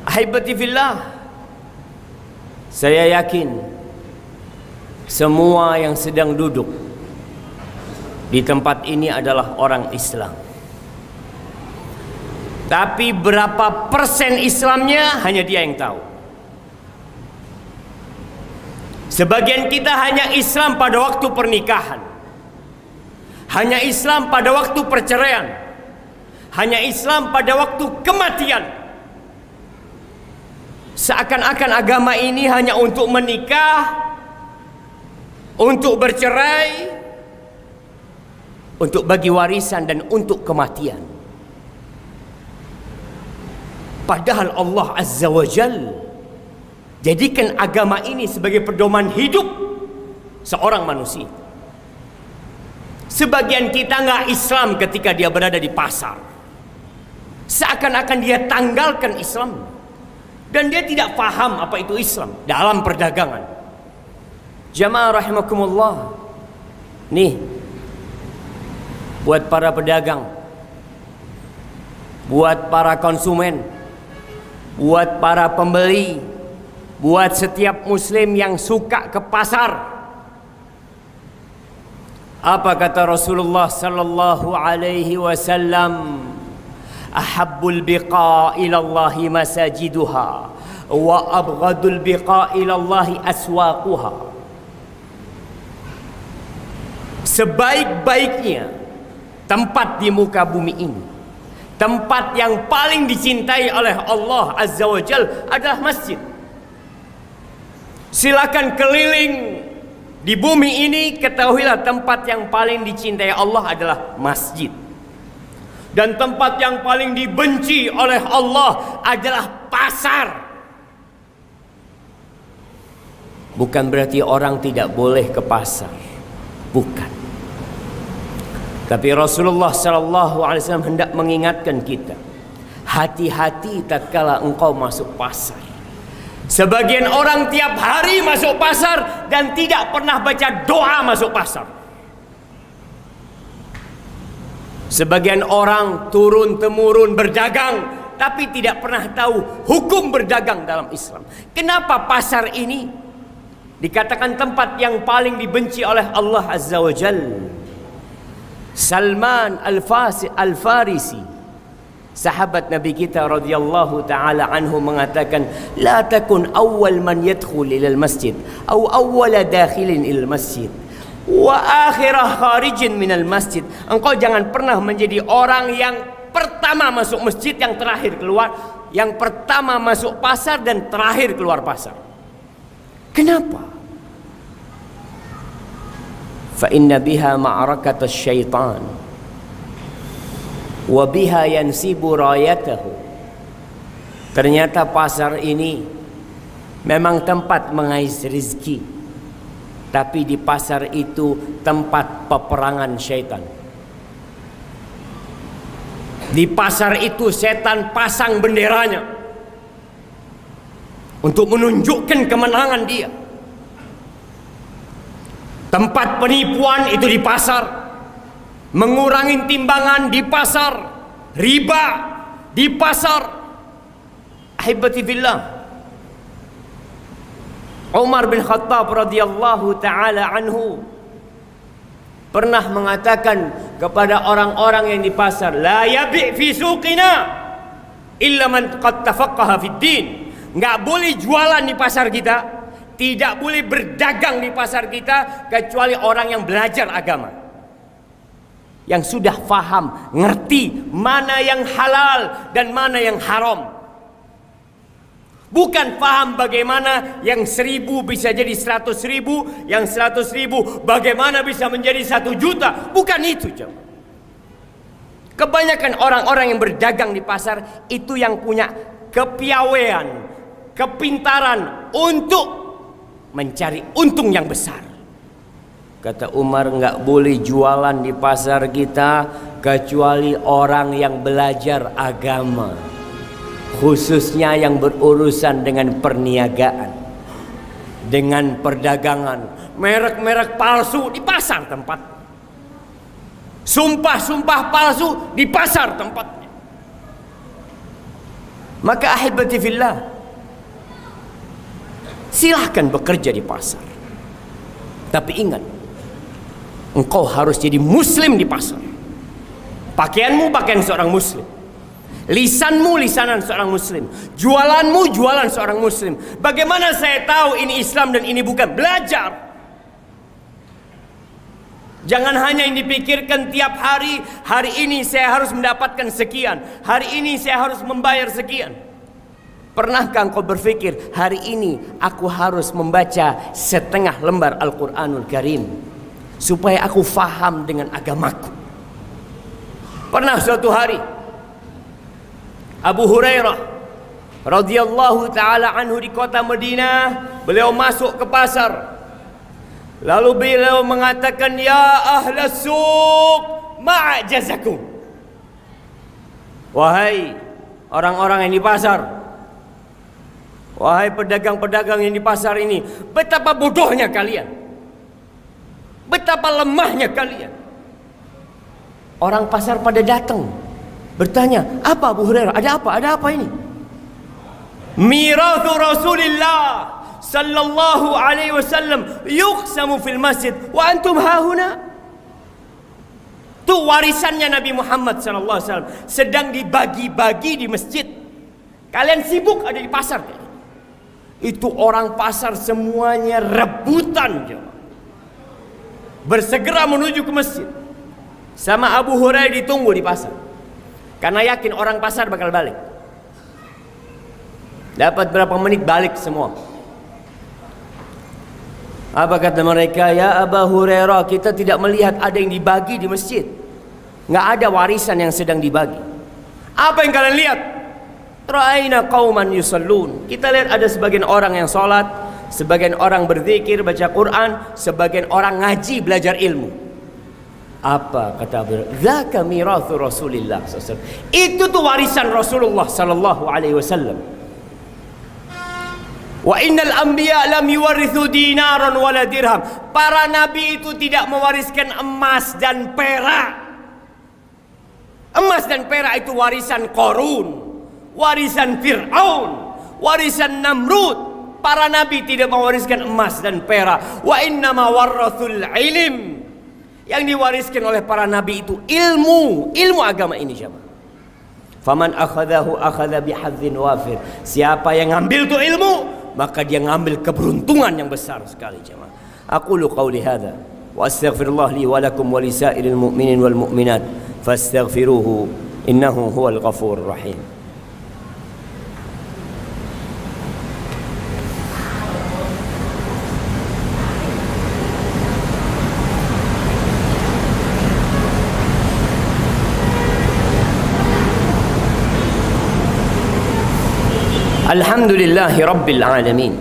Ahibati fillah, saya yakin semua yang sedang duduk di tempat ini adalah orang Islam. Tapi berapa persen Islamnya hanya dia yang tahu. Sebagian kita hanya Islam pada waktu pernikahan, hanya Islam pada waktu perceraian, hanya Islam pada waktu kematian. Seakan-akan agama ini hanya untuk menikah, untuk bercerai, untuk bagi warisan, dan untuk kematian. Padahal Allah Azza wa Jal jadikan agama ini sebagai pedoman hidup seorang manusia. Sebagian kita nggak Islam ketika dia berada di pasar, seakan-akan dia tanggalkan Islam. Dan dia tidak paham apa itu Islam dalam perdagangan. Jamaah rahimakumullah. Nih, buat para pedagang, buat para konsumen, buat para pembeli, buat setiap muslim yang suka ke pasar. Apa kata Rasulullah sallallahu alaihi wasallam? Ahabbul biqa ilallahi masajiduha wa abghadul biqa ilallahi aswaquha. Sebaik-baiknya tempat di muka bumi ini, tempat yang paling dicintai oleh Allah Azza wa Jal adalah masjid. Silakan keliling di bumi ini, ketahuilah tempat yang paling dicintai Allah adalah masjid. Dan tempat yang paling dibenci oleh Allah adalah pasar. Bukan berarti orang tidak boleh ke pasar, bukan. Tapi Rasulullah SAW hendak mengingatkan kita, hati-hati tatkala engkau masuk pasar. Sebagian orang tiap hari masuk pasar dan tidak pernah baca doa masuk pasar. Sebagian orang turun-temurun berdagang tapi tidak pernah tahu hukum berdagang dalam Islam. Kenapa pasar ini dikatakan tempat yang paling dibenci oleh Allah Azza wa Jalla? Salman Al-Farisi, sahabat Nabi kita radhiyallahu taala anhu, mengatakan, la takun awwal man yadkhul ila al-masjid aw awwala dakhilin ila al-masjid wa akhirah kharijin minal masjid. Engkau jangan pernah menjadi orang yang pertama masuk masjid, yang terakhir keluar, yang pertama masuk pasar dan terakhir keluar pasar. Kenapa? Fa inna biha ma'rakatus syaitan wa biha yansibu rayatahu. Ternyata pasar ini memang tempat mengais rezeki, tapi di pasar itu tempat peperangan syaitan. Di pasar itu setan pasang benderanya untuk menunjukkan kemenangan dia. Tempat penipuan itu di pasar, mengurangi timbangan di pasar, riba di pasar. Ahibati fillah, Umar bin Khattab radhiyallahu taala anhu pernah mengatakan kepada orang-orang yang di pasar, la yabi' fi suqina illa man qad tafaqqaha fid din. Enggak boleh jualan di pasar kita, tidak boleh berdagang di pasar kita kecuali orang yang belajar agama, yang sudah faham, ngerti mana yang halal dan mana yang haram. Bukan paham bagaimana yang 1000 bisa jadi 100.000, yang 100.000 bagaimana bisa menjadi 1 juta. Bukan itu, jemaah. Kebanyakan orang-orang yang berdagang di pasar itu yang punya kepiawaian, kepintaran untuk mencari untung yang besar. Kata Umar, nggak boleh jualan di pasar kita kecuali orang yang belajar agama, khususnya yang berurusan dengan perniagaan, dengan perdagangan. Merek-merek palsu di pasar tempat, sumpah-sumpah palsu di pasar tempatnya. Maka ahibati fillah, silahkan bekerja di pasar, tapi ingat, engkau harus jadi muslim di pasar. Pakaianmu pakaian seorang muslim, lisanmu lisanan seorang muslim, jualanmu jualan seorang muslim. Bagaimana saya tahu ini Islam dan ini bukan? Belajar. Jangan hanya yang dipikirkan tiap hari, hari ini saya harus mendapatkan sekian, hari ini saya harus membayar sekian. Pernahkah engkau berpikir, hari ini aku harus membaca setengah lembar Al-Quranul Karim supaya aku faham dengan agamaku? Pernah suatu hari Abu Hurairah radhiyallahu ta'ala anhu di kota Madinah, beliau masuk ke pasar. Lalu beliau mengatakan, ya ahlas suq, ma'ajazakum. Wahai orang-orang yang di pasar, wahai pedagang-pedagang yang di pasar ini, betapa bodohnya kalian, betapa lemahnya kalian. Orang pasar pada datang bertanya, apa Abu Hurairah? Ada apa? Ada apa ini? Mirathu Rasulillah sallallahu alaihi wasallam yuqsamu fil masjid wa antum hahuna. Itu warisannya Nabi Muhammad sallallahu alaihi wasallam sedang dibagi-bagi di masjid. Kalian sibuk ada di pasar. Itu orang pasar semuanya rebutan, bersegera menuju ke masjid. Sama Abu Hurairah ditunggu di pasar, karena yakin orang pasar bakal balik. Dapat berapa menit balik semua. Apa kata mereka? Ya Abu Hurairah, kita tidak melihat ada yang dibagi di masjid. Nggak ada warisan yang sedang dibagi. Apa yang kalian lihat? Ra'aina qauman yusallun. Kita lihat ada sebagian orang yang sholat, sebagian orang berzikir, baca Quran, sebagian orang ngaji, belajar ilmu. Apa kata Abu Hurairah? Dzaka mirathu Rasulillah sallallahu alaihi wasallam. Itu tuh warisan Rasulullah sallallahu alaihi wasallam. Wa innal anbiya lam yuwarithu dinaran wala dirham. Para nabi itu tidak mewariskan emas dan perak. Emas dan perak itu warisan Qarun, warisan Fir'aun, warisan Namrud. Para nabi tidak mewariskan emas dan perak. Wa innama warathul ilm. Yang diwariskan oleh para nabi itu ilmu, ilmu agama ini, jemaah. Faman akhadahu akhadha bihadzin wafir. Siapa yang ngambil itu ilmu, maka dia ngambil keberuntungan yang besar sekali, jemaah. Aqulu qawli hadza wa astaghfirullah li wa lakum wa lisairil mu'minin wal mu'minat fastaghfiruhu innahu huwal ghafurur rahim. Alhamdulillahi Rabbil Alamin.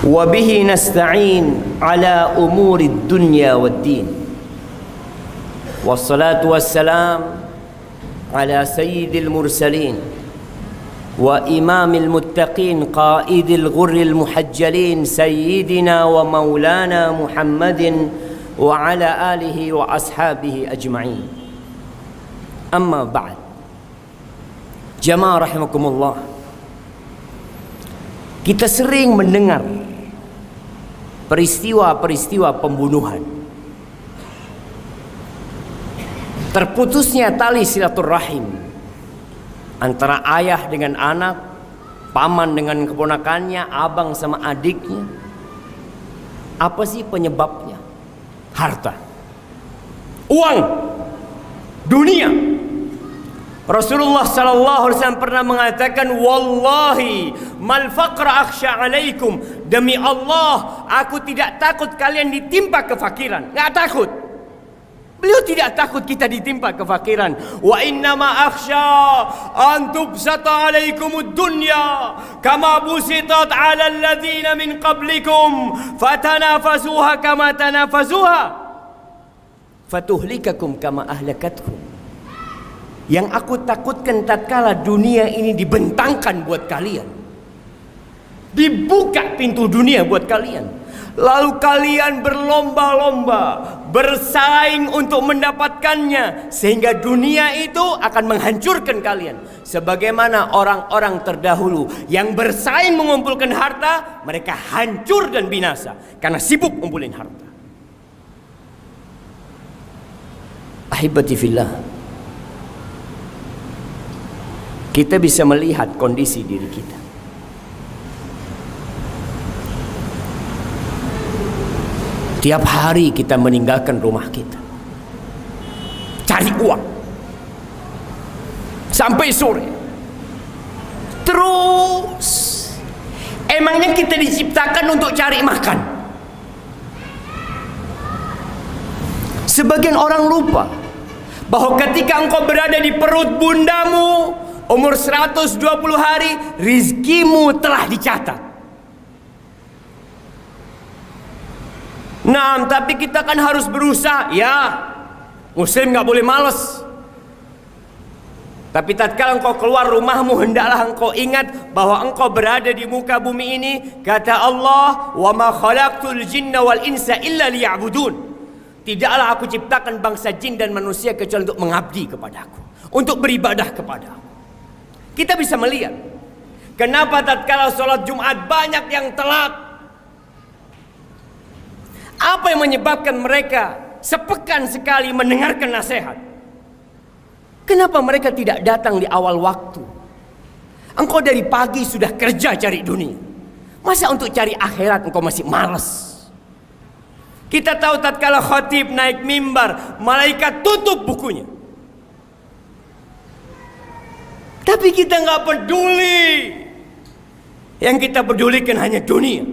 Wabihi nasta'in ala umuri dunya wad din. Wassalatu wassalam ala sayyidil mursalin wa imamil muttaqin qaidil ghurril muhajjalin sayyidina wa maulana Muhammadin wa ala alihi wa ashabihi ajma'in. Amma ba'd. Jamaah rahimakumullah, kita sering mendengar peristiwa-peristiwa pembunuhan, terputusnya tali silaturahim antara ayah dengan anak, paman dengan keponakannya, abang sama adiknya. Apa sih penyebabnya? Harta, uang, dunia. Rasulullah sallallahu alaihi wasallam pernah mengatakan, wallahi mal faqra akhsha alaikum. Demi Allah, aku tidak takut kalian ditimpa kefakiran. Enggak takut. Beliau tidak takut kita ditimpa kefakiran. Wa innama akhsha an tubsata alaikumud dunya kama busitat ala alladhina min qablikum fatanafasuha kama tanafasuha fatuhlikakum kama ahlakatkum. Yang aku takutkan tatkala dunia ini dibentangkan buat kalian, dibuka pintu dunia buat kalian, lalu kalian berlomba-lomba, bersaing untuk mendapatkannya, sehingga dunia itu akan menghancurkan kalian. Sebagaimana orang-orang terdahulu yang bersaing mengumpulkan harta, mereka hancur dan binasa karena sibuk ngumpulin harta. Ahibati fillah, kita bisa melihat kondisi diri kita. Tiap hari kita meninggalkan rumah kita, cari uang sampai sore. Terus, emangnya kita diciptakan untuk cari makan? Sebagian orang lupa bahwa ketika engkau berada di perut bundamu, umur 120 hari, rizkimu telah dicatat. Nah, tapi kita kan harus berusaha. Ya, muslim gak boleh males. Tapi tatkala engkau keluar rumahmu, hendaklah engkau ingat bahwa engkau berada di muka bumi ini. Kata Allah, wa ma khalaqtul jinna wal insa illa liya'budun. Tidaklah aku ciptakan bangsa jin dan manusia kecuali untuk mengabdi kepadaku, untuk beribadah kepadaku. Kita bisa melihat kenapa tatkala sholat Jumat banyak yang telat. Apa yang menyebabkan mereka sepekan sekali mendengarkan nasihat? Kenapa mereka tidak datang di awal waktu? Engkau dari pagi sudah kerja cari dunia, masa untuk cari akhirat engkau masih malas? Kita tahu tatkala khatib naik mimbar, malaikat tutup bukunya. Tapi kita nggak peduli. Yang kita pedulikan hanya dunia.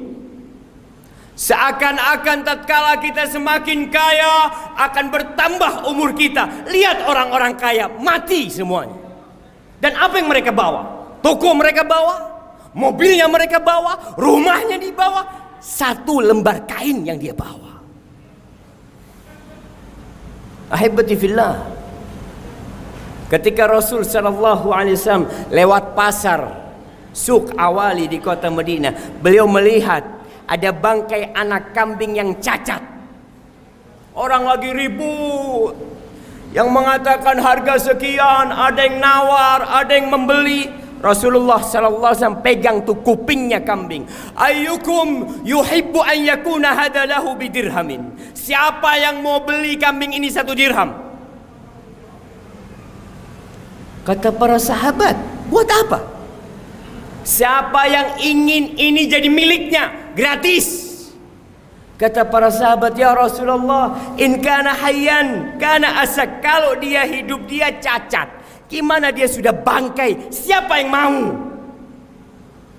Seakan-akan tatkala kita semakin kaya, akan bertambah umur kita. Lihat orang-orang kaya mati semuanya. Dan apa yang mereka bawa? Toko mereka bawa, mobilnya mereka bawa, rumahnya dibawa, satu lembar kain yang dia bawa. Ahibati fillah, ketika Rasul sallallahu alaihi wasallam lewat pasar Suq Awali di kota Madinah, beliau melihat ada bangkai anak kambing yang cacat. Orang lagi ribut, yang mengatakan harga sekian, ada yang nawar, ada yang membeli. Rasulullah sallallahu alaihi wasallam pegang tuh kupingnya kambing. Ayyukum yuhibbu an yakuna hadha lahu bidirhamin. Siapa yang mau beli kambing ini 1 dirham? Kata para sahabat, buat apa? Siapa yang ingin ini jadi miliknya gratis? Kata para sahabat, ya Rasulullah, in kana hayyan kana asak. Kalau dia hidup dia cacat, gimana dia sudah bangkai? Siapa yang mau?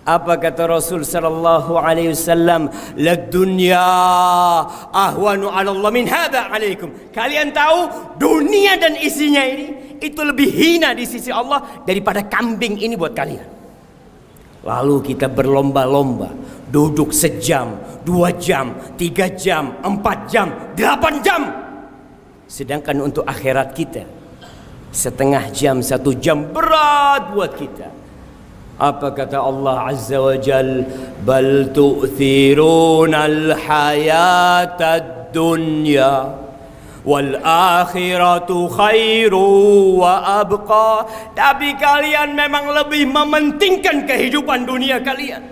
Apa kata Rasul sallallahu alaihi wasallam? Lad dunya ahwanu 'ala Allah min hadza 'alaikum. Kalian tahu dunia dan isinya ini itu lebih hina di sisi Allah daripada kambing ini buat kalian. Lalu kita berlomba-lomba, duduk sejam, 2 jam, 3 jam, 4 jam, 8 jam. Sedangkan untuk akhirat kita, setengah jam, 1 jam berat buat kita. Apa kata Allah Azza wa Jal? Bal tu'thirunal hayatad dunya wal akhiratu khairu wa abqa. Tapi kalian memang lebih mementingkan kehidupan dunia kalian,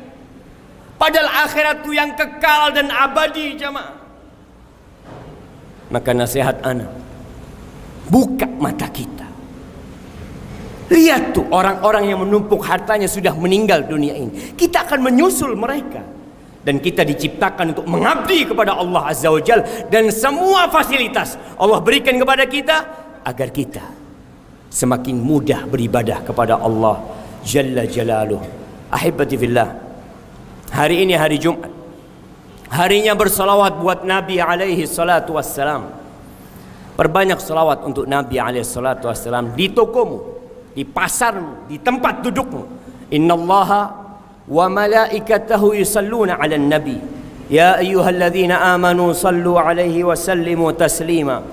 padahal akhirat itu yang kekal dan abadi, jamaah. Maka nasihat anak, buka mata kita. Lihat tuh orang-orang yang menumpuk hartanya sudah meninggal dunia ini. Kita akan menyusul mereka. Dan kita diciptakan untuk mengabdi kepada Allah Azza wa Jal. Dan semua fasilitas Allah berikan kepada kita agar kita semakin mudah beribadah kepada Allah Jalla Jalaluh. Ahibati fillah, hari ini hari Jumat, harinya bersalawat buat Nabi alaihi salatu wassalam. Perbanyak salawat untuk Nabi alaihi salatu wassalam di tokomu, di pasarmu, di tempat dudukmu. Innallaha wa malaikatahu yusalluna 'alan nabi ya ayyuhalladzina amanu sallu 'alaihi wa sallimu taslima.